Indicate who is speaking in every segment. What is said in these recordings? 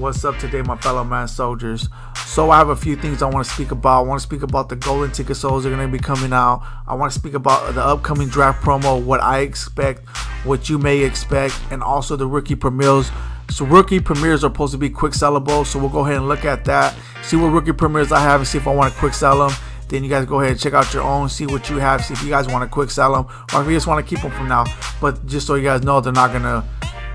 Speaker 1: What's up today, my fellow man soldiers? So I have a few things I want to speak about. I want to speak about the golden ticket souls that are going to be coming out. I want to speak about the upcoming draft promo, what I expect, what you may expect, and also the rookie premieres. So rookie premieres are supposed to be quick sellable, so we'll go ahead and look at that, see what rookie premieres I have, and see if I want to quick sell them. Then you guys go ahead and check out your own, see what you have, see if you guys want to quick sell them, or if you just want to keep them from now. But just so you guys know, they're not going to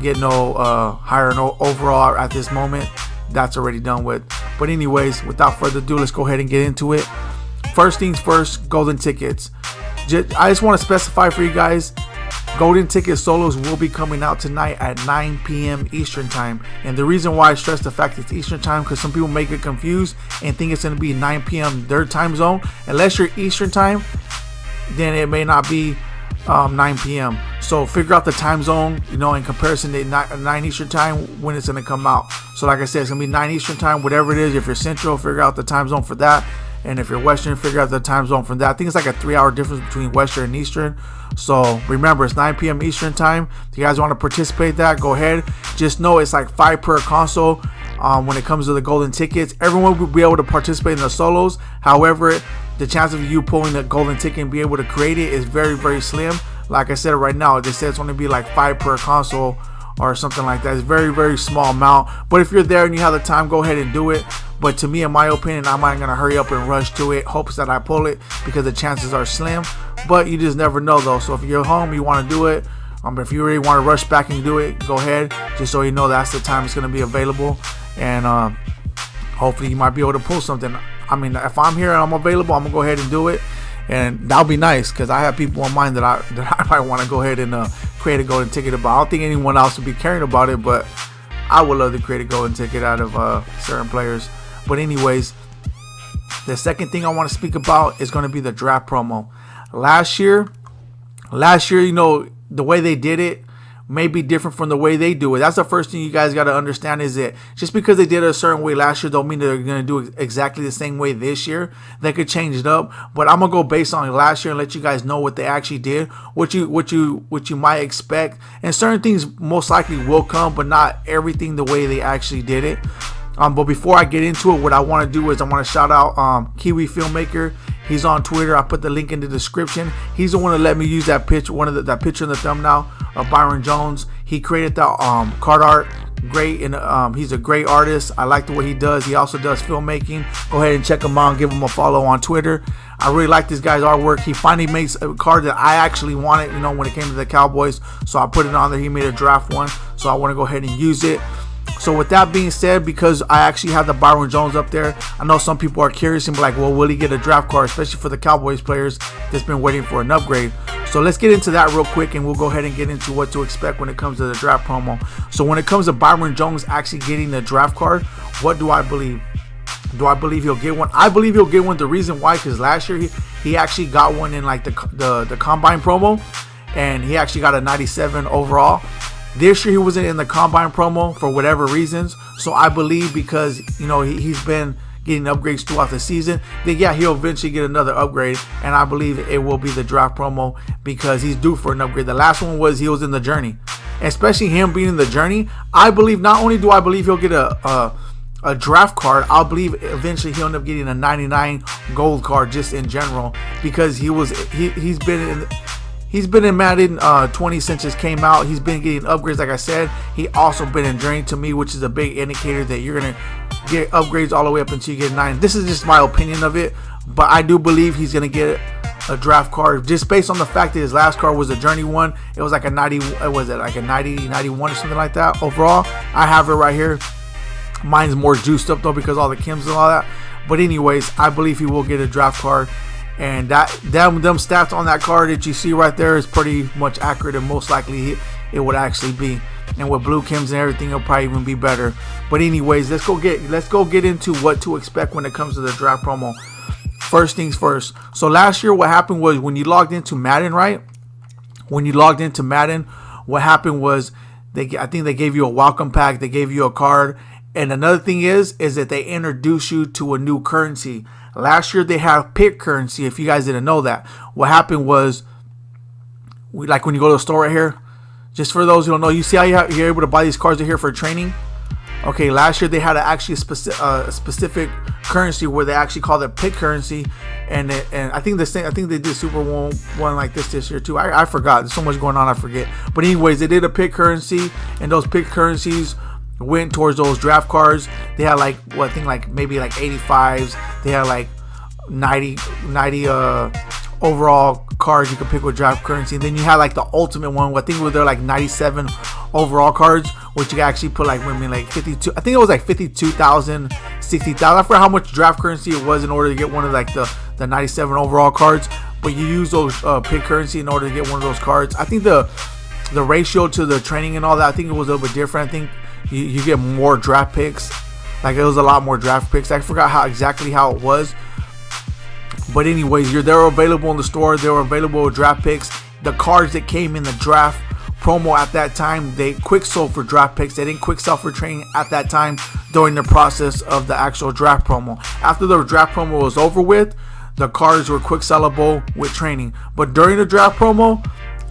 Speaker 1: get no higher no overall at this moment. That's already done with. But anyways, without further ado, let's go ahead and get into it. First things first, golden tickets. I just want to specify for you guys, golden ticket solos will be coming out tonight at 9 p.m. Eastern time. And the reason why I stress the fact it's Eastern time, because some people may get confused and think it's going to be 9 p.m. their time zone. Unless you're Eastern time, then it may not be 9 p.m. So figure out the time zone, in comparison to 9 Eastern time when it's going to come out. So like I said, it's going to be 9 Eastern time, whatever it is. If you're Central, figure out the time zone for that. And if you're Western, figure out the time zone from that. I think it's like a 3-hour difference between Western and Eastern. So remember, it's 9 p.m. Eastern time. If you guys want to participate in that, go ahead. Just know it's like 5 per console when it comes to the golden tickets. Everyone will be able to participate in the solos. However, the chance of you pulling the golden ticket and be able to create it is very, very slim. Like I said right now, they said it's only be like 5 per console or something like that. It's very, very small amount. But if you're there and you have the time, go ahead and do it. But to me, in my opinion, I'm not going to hurry up and rush to it, hopes that I pull it, because the chances are slim. But you just never know, though. So if you're home, you want to do it. If you really want to rush back and do it, go ahead. Just so you know that's the time it's going to be available. And hopefully you might be able to pull something. I mean, if I'm here and I'm available, I'm going to go ahead and do it. And that'll be nice, because I have people in mind that I might want to go ahead and create a golden ticket about. I don't think anyone else would be caring about it, but I would love to create a golden ticket out of certain players. But anyways, the second thing I want to speak about is going to be the draft promo. Last year, the way they did it may be different from the way they do it. That's the first thing you guys got to understand, is that just because they did it a certain way last year don't mean they're going to do it exactly the same way this year. They could change it up, but I'm going to go based on last year and let you guys know what they actually did, what you might expect. And certain things most likely will come, but not everything the way they actually did it. But before I get into it, what I want to do is I want to shout out Kiwi Filmmaker. He's on Twitter. I put the link in the description. He's the one that let me use that picture, that picture in the thumbnail of Byron Jones. He created that card art. Great, and he's a great artist. I like the way he does. He also does filmmaking. Go ahead and check him out and give him a follow on Twitter. I really like this guy's artwork. He finally makes a card that I actually wanted, when it came to the Cowboys. So I put it on there. He made a draft one. So I want to go ahead and use it. So with that being said, because I actually have the Byron Jones up there, I know some people are curious and be like, well, will he get a draft card, especially for the Cowboys players that's been waiting for an upgrade? So let's get into that real quick, and we'll go ahead and get into what to expect when it comes to the draft promo. So when it comes to Byron Jones actually getting the draft card, what do I believe? Do I believe he'll get one? I believe he'll get one. The reason why, because last year he actually got one in like the Combine promo, and he actually got a 97 overall. This year he wasn't in the Combine promo for whatever reasons. So I believe because, he's been getting upgrades throughout the season, then yeah, he'll eventually get another upgrade. And I believe it will be the draft promo because he's due for an upgrade. The last one was he was in the Journey. Especially him being in the Journey, I believe not only do I believe he'll get a draft card, I'll believe eventually he'll end up getting a 99 gold card just in general, because He's been in Madden 20 since it came out. He's been getting upgrades, like I said. He also been in Journey to me, which is a big indicator that you're going to get upgrades all the way up until you get 9. This is just my opinion of it, but I do believe he's going to get a draft card just based on the fact that his last card was a Journey one. It was like a 90, was it like a 90, 91 or something like that overall. I have it right here. Mine's more juiced up though because all the Kims and all that. But anyways, I believe he will get a draft card. And them stats on that card that you see right there is pretty much accurate, and most likely it would actually be. And with blue Kims and everything, it'll probably even be better. But anyways, let's go get into what to expect when it comes to the draft promo. First things first. So last year, what happened was when you logged into Madden, right? When you logged into Madden, what happened was I think they gave you a welcome pack, they gave you a card, and another thing is that they introduce you to a new currency. Last year they had pick currency. If you guys didn't know that, what happened was, like when you go to the store right here, just for those who don't know, you see how you're able to buy these cards right here for training. Okay, last year they had actually a specific currency where they actually called it pick currency, and I think the same. I think they did Super one like this year too. I forgot. There's so much going on. I forget. But anyways, they did a pick currency, and those pick currencies went towards those draft cards. They had like I think like maybe like 85s. They had like 90 overall cards you could pick with draft currency. And then you had like the ultimate one. I think it was there like 97 overall cards, which you could actually put like 52. I think it was like 52,000, 60,000. I forgot how much draft currency it was in order to get one of like the 97 overall cards. But you use those pick currency in order to get one of those cards. I think the ratio to the training and all that, I think it was a little bit different. I think you get more draft picks. Like it was a lot more draft picks. I forgot exactly how it was. But anyways, they were available in the store. They were available with draft picks. The cards that came in the draft promo at that time, they quick sold for draft picks. They didn't quick sell for training at that time during the process of the actual draft promo. After the draft promo was over with, the cards were quick sellable with training. But during the draft promo,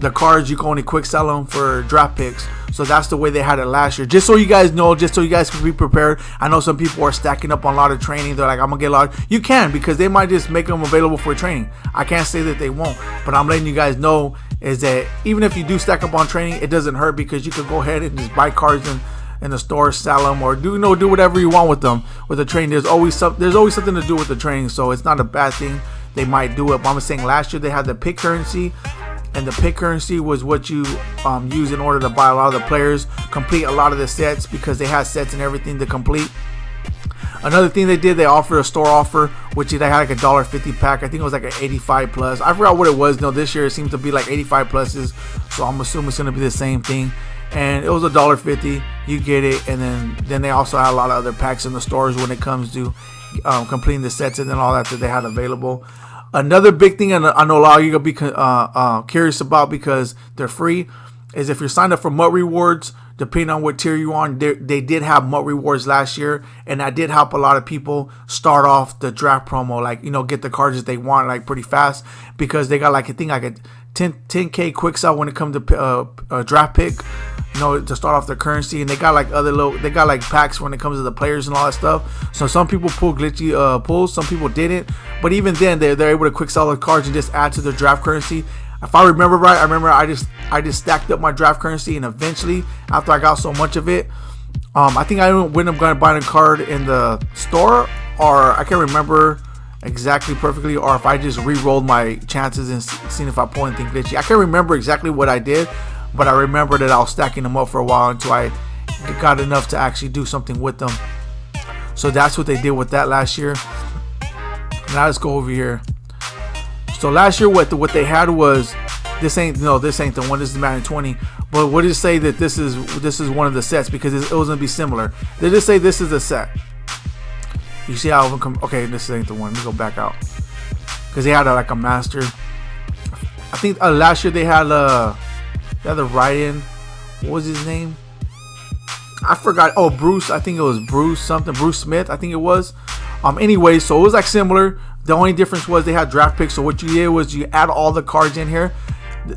Speaker 1: the cards you can only quick sell them for draft picks. So that's the way they had it last year. Just so you guys know, just so you guys can be prepared. I know some people are stacking up on a lot of training. They're like, I'm gonna get a lot. You can, because they might just make them available for training. I can't say that they won't, but I'm letting you guys know is that even if you do stack up on training, it doesn't hurt, because you could go ahead and just buy cards in the store, sell them, or do whatever you want with them. With the training, there's always something to do with the training, so it's not a bad thing. They might do it. But I'm saying last year they had the pick currency. And the pick currency was what you use in order to buy a lot of the players, complete a lot of the sets, because they had sets and everything to complete. Another thing they did, they offered a store offer, which they had like $1.50 pack. I think it was like an 85 plus. I forgot what it was. No, this year it seems to be like 85 pluses, so I'm assuming it's gonna be the same thing. And it was $1.50. You get it, and then they also had a lot of other packs in the stores when it comes to completing the sets and then all that they had available. Another big thing, and I know a lot of you gonna be curious about, because they're free, is if you're signed up for MUT rewards, depending on what tier you're on, they did have MUT rewards last year, and that did help a lot of people start off the draft promo, like, get the cards that they want like pretty fast, because they got like I think like a 10K quick sell when it comes to draft pick, to start off their currency. And they got like they got like packs when it comes to the players and all that stuff. So some people pull glitchy pulls, some people didn't, but even then they're able to quick sell the cards and just add to their draft currency. If I remember right, I just stacked up my draft currency, and eventually, after I got so much of it, I think I went up going to buy a card in the store, or I can't remember exactly perfectly, or if I just re-rolled my chances and seen if I pull anything glitchy. I can't remember exactly what I did, but I remember that I was stacking them up for a while until I got enough to actually do something with them. So that's what they did with that last year. Now let's go over here. So last year, what they had was, this ain't the one. This is Madden 20. But what did it say that this is one of the sets, because it was gonna be similar? They just say this is a set. You see how okay, this ain't the one. Let me go back out, because they had like a master. I think last year they had the write-in. What was his name? I forgot. Oh, Bruce. I think it was Bruce something. Bruce Smith. I think it was. Anyway, so it was like similar. The only difference was they had draft picks. So what you did was you add all the cards in here.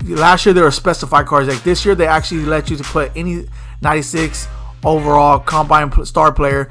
Speaker 1: Last year there were specified cards. Like this year they actually let you to put any 96 overall combine star player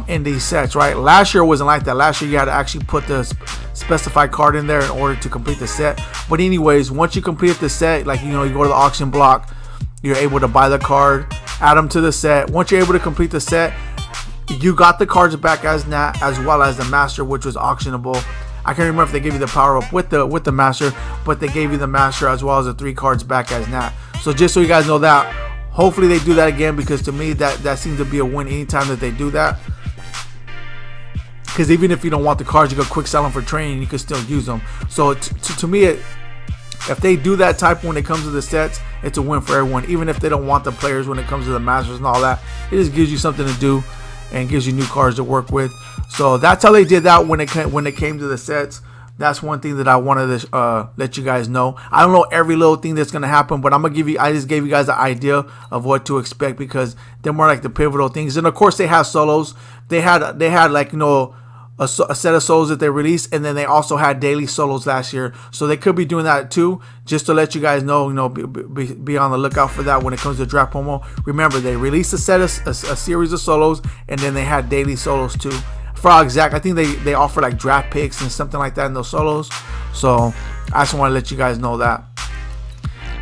Speaker 1: in these sets, right? Last year wasn't like that. Last year you had to actually put the specified card in there in order to complete the set. But anyways, once you complete the set, like you go to the auction block, you're able to buy the card, add them to the set. Once you're able to complete the set, you got the cards back as well as the master, which was auctionable. I can't remember if they gave you the power up with the master, but they gave you the master as well as the 3 cards back as Nat. So just so you guys know that, hopefully they do that again, because to me that seems to be a win anytime that they do that. Because even if you don't want the cards, you can quick sell them for training, you can still use them. So to me, if they do that type when it comes to the sets, it's a win for everyone. Even if they don't want the players when it comes to the masters and all that, it just gives you something to do and gives you new cards to work with. So that's how they did that when it came to the sets. That's one thing that I wanted to let you guys know. I don't know every little thing that's gonna happen, but I just gave you guys an idea of what to expect, because they're more like the pivotal things. And of course they have solos. They had like a set of solos that they released, and then they also had daily solos last year, so they could be doing that too, just to let you guys know. Be on the lookout for that when it comes to draft promo. Remember, they released a series of solos, and then they had daily solos too. For exact, I think they offer like draft picks and something like that in those solos. So I just want to let you guys know that.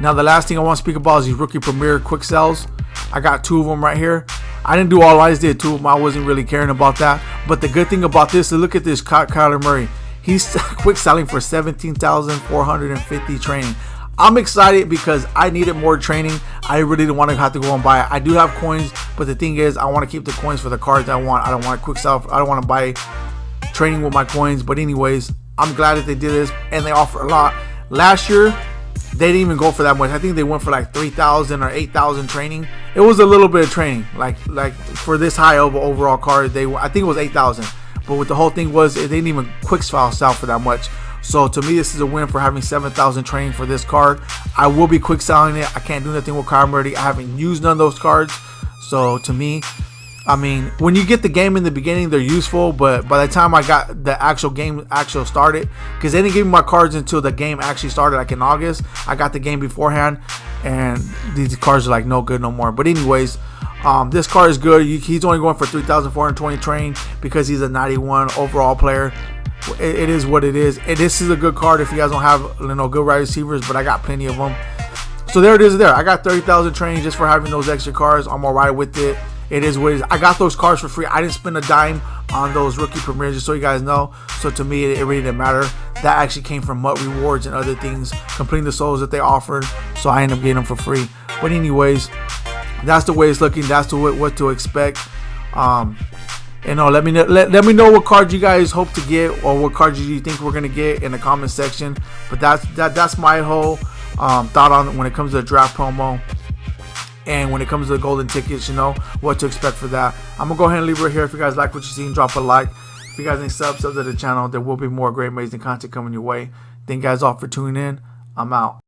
Speaker 1: Now the last thing I want to speak about is these rookie premier quick sells. I got 2 of them right here. I didn't do all I did 2 of them. I wasn't really caring about that. But the good thing about this is, look at this, Kyler Murray. He's quick selling for 17,450 training. I'm excited because I needed more training. I really didn't want to have to go and buy it. I do have coins, but the thing is, I want to keep the coins for the cards I want. I don't want to quick sell. I don't want to buy training with my coins. But anyways, I'm glad that they did this, and they offer a lot. Last year, they didn't even go for that much. I think they went for like 3,000 or 8,000 training. It was a little bit of training, like for this high of overall card. I think it was 8,000. But what the whole thing was, they didn't even quick sell for that much. So to me, this is a win for having 7,000 training for this card. I will be quick selling it. I can't do nothing with Kyler Murray. I haven't used none of those cards. So to me, I mean, when you get the game in the beginning, they're useful. But by the time I got the actual game started, because they didn't give me my cards until the game actually started, like in August. I got the game beforehand, and these cards are like no good no more. But anyways, this card is good. He's only going for 3,420 training because he's a 91 overall player. It is what it is. And this is a good card if you guys don't have good wide receivers, but I got plenty of them. So there it is. I got 30,000 training just for having those extra cards. I'm alright with it. It is what it is. I got those cards for free. I didn't spend a dime on those rookie premieres, just so you guys know. So to me, it really didn't matter. That actually came from MUT rewards and other things, completing the solos that they offered. So I ended up getting them for free. But anyways, that's the way it's looking. That's what to expect. Let me know what cards you guys hope to get, or what cards you think we're gonna get in the comment section. But that's my whole thought on when it comes to the draft promo, and when it comes to the golden tickets, what to expect for that. I'm gonna go ahead and leave it right here. If you guys like what you see, drop a like. If you guys need subs to the channel, there will be more great, amazing content coming your way. Thank you guys all for tuning in. I'm out.